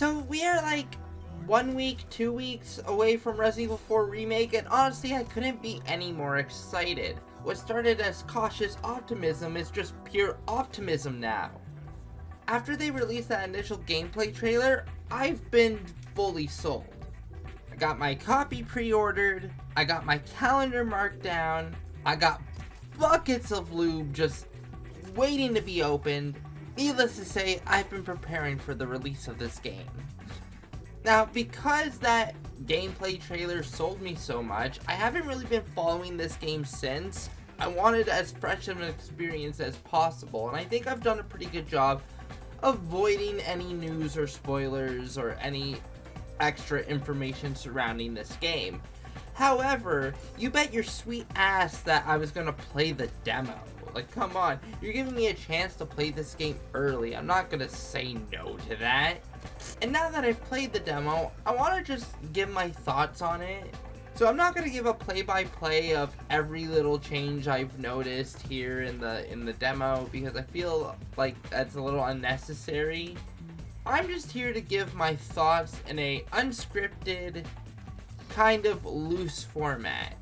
So we are like 1 week, 2 weeks away from Resident Evil 4 Remake, and honestly I couldn't be any more excited. What started as cautious optimism is just pure optimism now. After they released that initial gameplay trailer, I've been fully sold. I got my copy pre-ordered, I got my calendar marked down, I got buckets of lube just waiting to be opened. Needless to say, I've been preparing for the release of this game. Now, because that gameplay trailer sold me so much, I haven't really been following this game since. I wanted as fresh of an experience as possible, and I think I've done a pretty good job avoiding any news or spoilers or any extra information surrounding this game. However, you bet your sweet ass that I was gonna play the demo. Like, come on, you're giving me a chance to play this game early. I'm not gonna say no to that. And now that I've played the demo, I want to just give my thoughts on it. So I'm not gonna give a play-by-play of every little change I've noticed here in the demo, because I feel like that's a little unnecessary. I'm just here to give my thoughts in a unscripted, kind of loose format.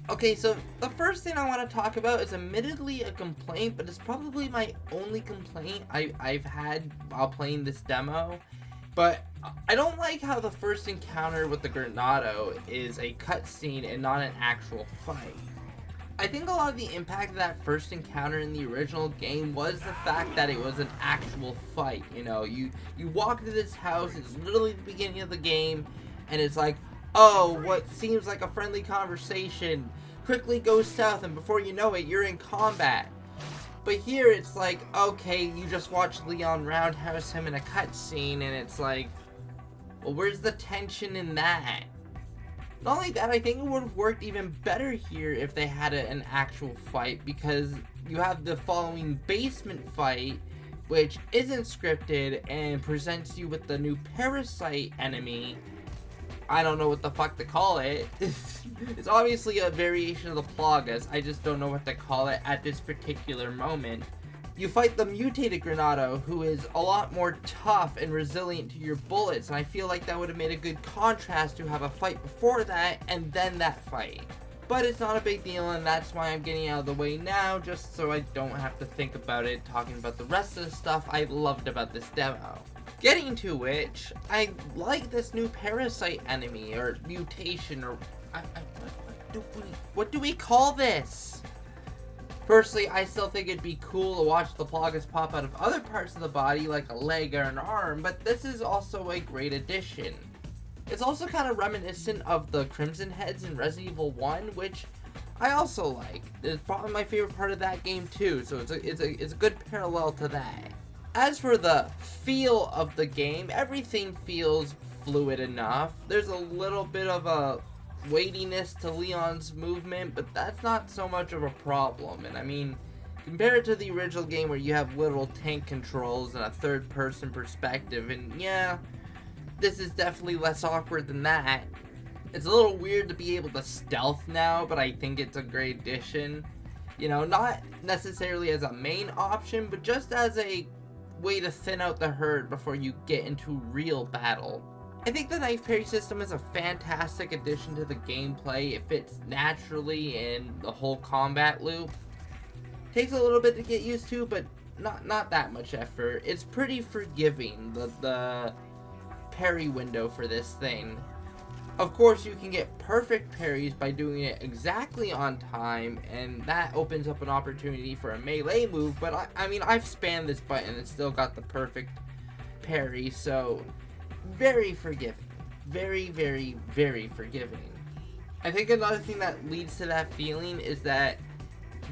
Okay, so the first thing I want to talk about is admittedly a complaint, but it's probably my only complaint I've had while playing this demo. But I don't like how the first encounter with the Granado is a cutscene and not an actual fight. I think a lot of the impact of that first encounter in the original game was the fact that it was an actual fight. You know, you walk into this house, it's literally the beginning of the game, and it's like, oh, what seems like a friendly conversation quickly goes south, and before you know it, you're in combat. But here it's like, okay, you just watch Leon roundhouse him in a cutscene, and it's like, well, where's the tension in that? Not only that, I think it would have worked even better here if they had an actual fight, because you have the following basement fight, which isn't scripted and presents you with the new parasite enemy. I don't know what the fuck to call it. It's obviously a variation of the Plagas. I just don't know what to call it at this particular moment. You fight the mutated Granado, who is a lot more tough and resilient to your bullets, and I feel like that would have made a good contrast to have a fight before that and then that fight. But it's not a big deal, and that's why I'm getting out of the way now, just so I don't have to think about it talking about the rest of the stuff I loved about this demo. Getting to which, I like this new parasite enemy, or mutation, or what do we call this? Personally, I still think it'd be cool to watch the Plagas pop out of other parts of the body, like a leg or an arm, but this is also a great addition. It's also kind of reminiscent of the Crimson Heads in Resident Evil 1, which I also like. It's probably my favorite part of that game too, so it's a good parallel to that. As for the feel of the game, everything feels fluid enough. There's a little bit of a weightiness to Leon's movement, but that's not so much of a problem. And I mean, compare it to the original game where you have literal tank controls and a third-person perspective, and yeah, this is definitely less awkward than that. It's a little weird to be able to stealth now, but I think it's a great addition. You know, not necessarily as a main option, but just as a way to thin out the herd before you get into real battle. I think the knife parry system is a fantastic addition to the gameplay. It fits naturally in the whole combat loop. Takes a little bit to get used to, but not that much effort. It's pretty forgiving, the parry window for this thing. Of course, you can get perfect parries by doing it exactly on time, and that opens up an opportunity for a melee move, but I mean, I've spammed this button and still got the perfect parry, so very forgiving. Very, very, very forgiving. I think another thing that leads to that feeling is that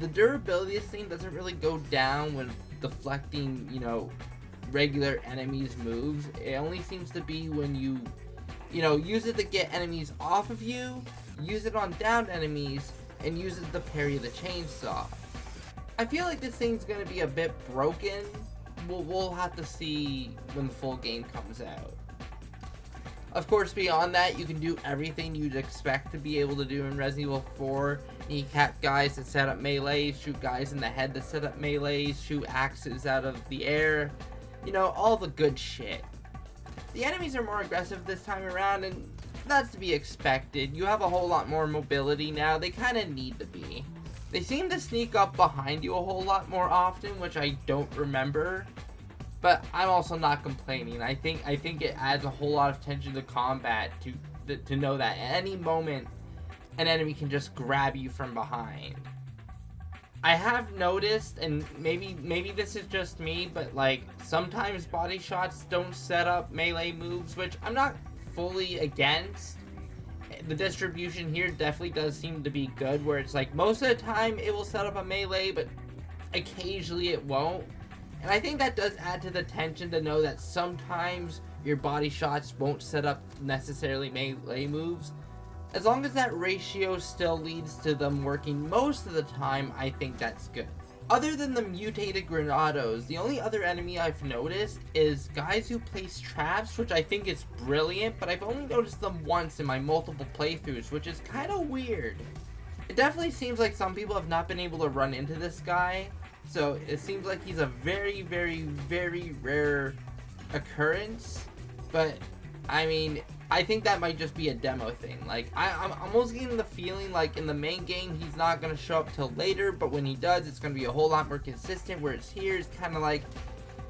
the durability of this thing doesn't really go down when deflecting, you know, regular enemies' moves. It only seems to be when you use it to get enemies off of you, use it on downed enemies, and use it to parry the chainsaw. I feel like this thing's gonna be a bit broken. We'll have to see when the full game comes out. Of course, beyond that, you can do everything you'd expect to be able to do in Resident Evil 4. Kneecap guys that set up melees, shoot guys in the head that set up melees, shoot axes out of the air. You know, all the good shit. The enemies are more aggressive this time around, and that's to be expected. You have a whole lot more mobility now. They kind of need to be. They seem to sneak up behind you a whole lot more often, which I don't remember. But I'm also not complaining. I think it adds a whole lot of tension to combat to know that at any moment an enemy can just grab you from behind. I have noticed, and maybe this is just me, but like sometimes body shots don't set up melee moves, which I'm not fully against. The distribution here definitely does seem to be good, where it's like most of the time it will set up a melee, but occasionally it won't. And I think that does add to the tension to know that sometimes your body shots won't set up necessarily melee moves. As long as that ratio still leads to them working most of the time, I think that's good. Other than the mutated granados, the only other enemy I've noticed is guys who place traps, which I think is brilliant, but I've only noticed them once in my multiple playthroughs, which is kind of weird. It definitely seems like some people have not been able to run into this guy, so it seems like he's a very, very, very rare occurrence, but I mean, I think that might just be a demo thing. Like, I'm almost getting the feeling like in the main game he's not going to show up till later, but when he does, it's going to be a whole lot more consistent, where it's here, it's kind of like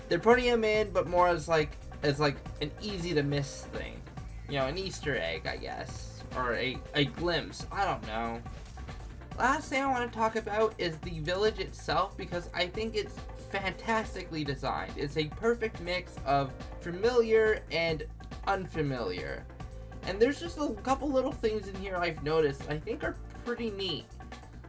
they're putting him in, but more as like an easy to miss thing. You know, an Easter egg, I guess, or a glimpse. I don't know. Last thing I want to talk about is the village itself, because I think it's fantastically designed. It's a perfect mix of familiar and unfamiliar, and there's just a couple little things in here I've noticed I think are pretty neat.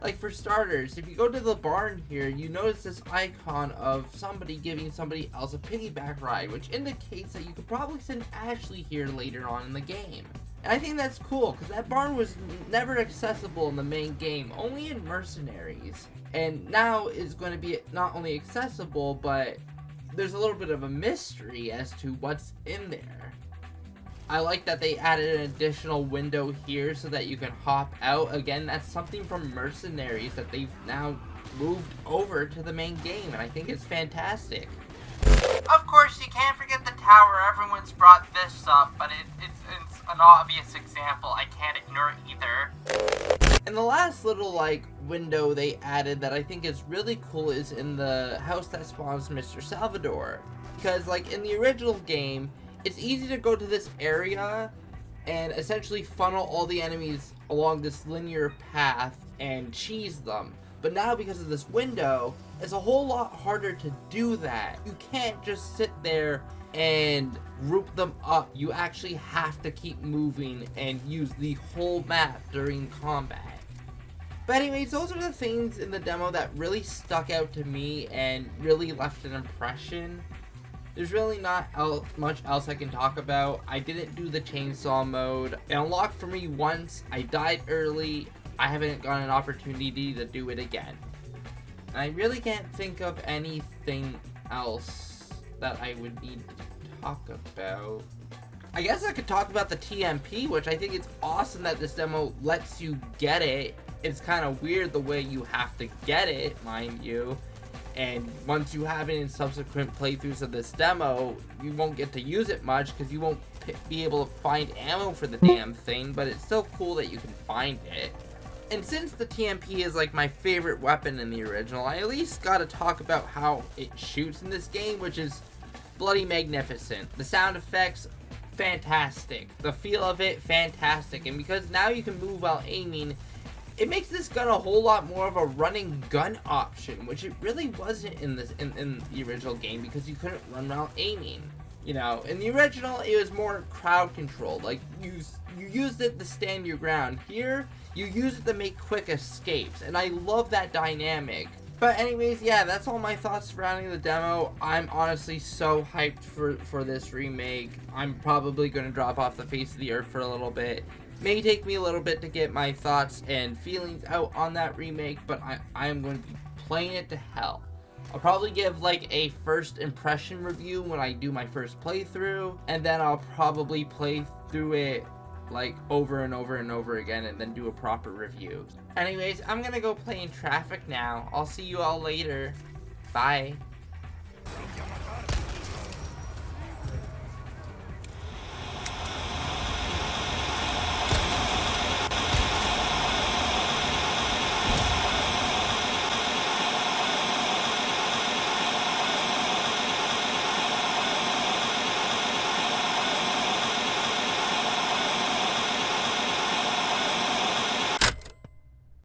Like, for starters, if you go to the barn here, you notice this icon of somebody giving somebody else a piggyback ride, which indicates that you could probably send Ashley here later on in the game. And I think that's cool, because that barn was never accessible in the main game, only in Mercenaries, and now it's going to be not only accessible, but there's a little bit of a mystery as to what's in there. I like that they added an additional window here so that you can hop out. Again, that's something from Mercenaries that they've now moved over to the main game, and I think it's fantastic. Of course, you can't forget the tower. Everyone's brought this up, but it's an obvious example. I can't ignore it either. And the last little, like, window they added that I think is really cool is in the house that spawns Mr. Salvador. Because, like, in the original game, it's easy to go to this area and essentially funnel all the enemies along this linear path and cheese them. But now, because of this window, it's a whole lot harder to do that. You can't just sit there and group them up. You actually have to keep moving and use the whole map during combat. But anyways, those are the things in the demo that really stuck out to me and really left an impression. There's really not much else I can talk about. I didn't do the chainsaw mode. It unlocked for me once. I died early. I haven't gotten an opportunity to do it again. And I really can't think of anything else that I would need to talk about. I guess I could talk about the TMP, which I think it's awesome that this demo lets you get it. It's kind of weird the way you have to get it, mind you. And once you have it in subsequent playthroughs of this demo, you won't get to use it much because you won't be able to find ammo for the damn thing, but it's still cool that you can find it. And since the TMP is like my favorite weapon in the original, I at least gotta talk about how it shoots in this game, which is bloody magnificent. The sound effects, fantastic. The feel of it, fantastic. And because now you can move while aiming, it makes this gun a whole lot more of a running gun option, which it really wasn't in the original game, because you couldn't run while aiming. You know, in the original, it was more crowd controlled. Like, you used it to stand your ground. Here, you use it to make quick escapes, and I love that dynamic. But anyways, yeah, that's all my thoughts surrounding the demo. I'm honestly so hyped for this remake. I'm probably going to drop off the face of the earth for a little bit. May take me a little bit to get my thoughts and feelings out on that remake, but I am going to be playing it to hell. I'll probably give like a first impression review when I do my first playthrough, and then I'll probably play through it like over and over and over again and then do a proper review. Anyways, I'm gonna go play in traffic now. I'll see you all later. Bye.